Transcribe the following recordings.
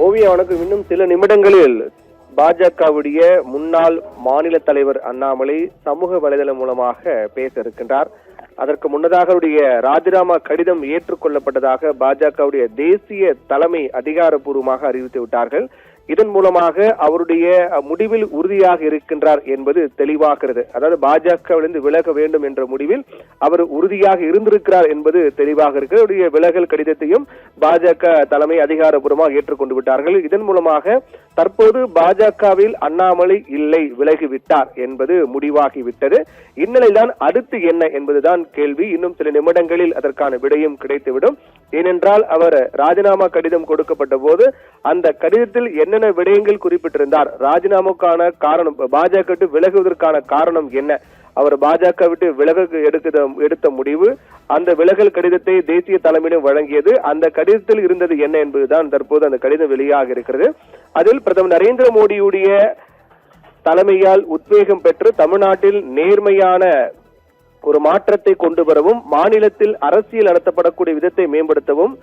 ஓவியா வணக்கம். இன்னும் சில நிமிடங்களில் பாஜகவுடைய முன்னாள் மாநில தலைவர் அண்ணாமலை சமூக வலைதளம் மூலமாக பேச இருக்கின்றார். அதற்கு முன்னதாக அவருடைய ராஜினாமா கடிதம் ஏற்றுக்கொள்ளப்பட்டதாக பாஜகவுடைய தேசிய தலைமை அதிகாரப்பூர்வமாக அறிவித்து விட்டார்கள். இதன் மூலமாக அவருடைய முடிவில் உறுதியாக இருக்கின்றார் என்பது தெளிவாகிறது. அதாவது பாஜகவிலிருந்து விலக வேண்டும் என்ற முடிவில் அவர் உறுதியாக இருந்திருக்கிறார் என்பது தெளிவாக இருக்கிறது. அவருடைய விலகல் கடிதத்தையும் பாஜக தலைமை அதிகாரப்பூர்வமாக ஏற்றுக்கொண்டு விட்டார்கள். இதன் மூலமாக தற்போது பாஜகவில் அண்ணாமலை இல்லை, விலகிவிட்டார் என்பது முடிவாகிவிட்டது. இந்நிலையில்தான் அடுத்து என்ன என்பதுதான் கேள்வி. இன்னும் சில நிமிடங்களில் அதற்கான விடையும் கிடைத்துவிடும். ஏனென்றால் அவர் ராஜினாமா கடிதம் கொடுக்கப்பட்ட போது அந்த கடிதத்தில் என்னென்ன விடயங்கள் குறிப்பிட்டிருந்தார், ராஜினாமாவுக்கான காரணம், பாஜக விட்டு விலகுவதற்கான காரணம் என்ன, அவர் பாஜக விட்டு விலக எடுத்த முடிவு, அந்த விலகல் கடிதத்தை தேசிய தலைமையிடம் வழங்கியது, அந்த கடிதத்தில் இருந்தது என்ன என்பதுதான் தற்போது அந்த கடிதம் வெளியாக இருக்கிறது. அதில் பிரதமர் நரேந்திர மோடியுடைய தலைமையால் உத்வேகம் பெற்று தமிழ்நாட்டில் நேர்மையான ஒரு மாற்றத்தை கொண்டு வரவும், மாநிலத்தில் அரசியல் நடத்தப்படக்கூடிய விதத்தை மேம்படுத்தவும்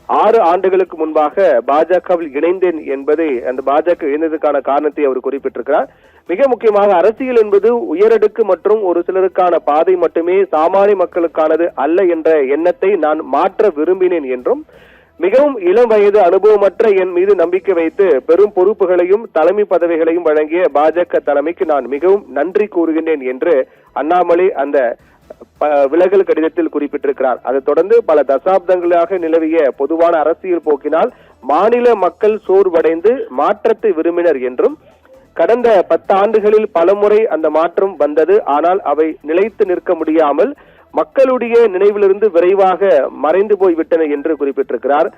6 ஆண்டுகளுக்கு முன்பாக பாஜகவில் இணைந்தேன் என்பதை, அந்த பாஜக இணைந்ததற்கான காரணத்தை அவர் குறிப்பிட்டிருக்கிறார். மிக முக்கியமாக அரசியல் என்பது உயரடுக்கு மற்றும் ஒரு சிலருக்கான பாதை மட்டுமே, சாமானிய மக்களுக்கானது அல்ல என்ற எண்ணத்தை நான் மாற்ற விரும்பினேன் என்றும், மிகவும் இளம் வயது அனுபவமற்ற என் மீது நம்பிக்கை வைத்து பெரும் பொறுப்புகளையும் தலைமை பதவிகளையும் வழங்கிய பாஜக தலைமைக்கு நான் மிகவும் நன்றி கூறுகின்றேன் என்று அண்ணாமலை அந்த விலகல் கடிதத்தில் குறிப்பிட்டிருக்கிறார். அதைத் தொடர்ந்து பல தசாப்தங்களாக நிலவிய பொதுவான அரசியல் போக்கினால் மாநில மக்கள் சோர்வடைந்து மாற்றத்தை விரும்பினர் என்றும், கடந்த 10 ஆண்டுகளில் பலமுறை அந்த மாற்றம் வந்தது, ஆனால் அவை நிலைத்து நிற்க முடியாமல் மக்களுடைய நினைவிலிருந்து விரைவாக மறைந்து போய்விட்டன என்று குறிப்பிட்டிருக்கிறார்.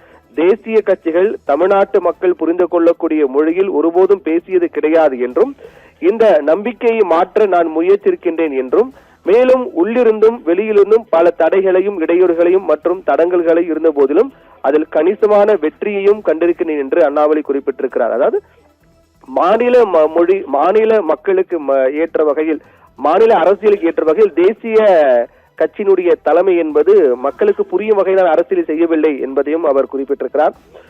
தேசிய கட்சிகள் தமிழ்நாட்டு மக்கள் புரிந்து கொள்ளக்கூடிய மொழியில் ஒருபோதும் பேசியது கிடையாது என்றும், இந்த நம்பிக்கையை மாற்ற நான் முயற்சிக்கின்றேன் என்றும், மேலும் உள்ளிருந்தும் வெளியிலிருந்தும் பல தடைகளையும் இடையூறுகளையும் மற்றும் தடங்கல்களை இருந்த போதிலும் அதில் கணிசமான வெற்றியையும் கண்டிருக்கிறேன் என்று அண்ணாமலை குறிப்பிட்டிருக்கிறார். அதாவது மாநில மொழி, மாநில மக்களுக்கு ஏற்ற வகையில், மாநில அரசியலுக்கு ஏற்ற வகையில் தேசிய கட்சியினுடைய தலைமை என்பது மக்களுக்கு புரியும் வகையிலான அரசியல் செய்யவில்லை என்பதையும் அவர் குறிப்பிட்டிருக்கிறார்.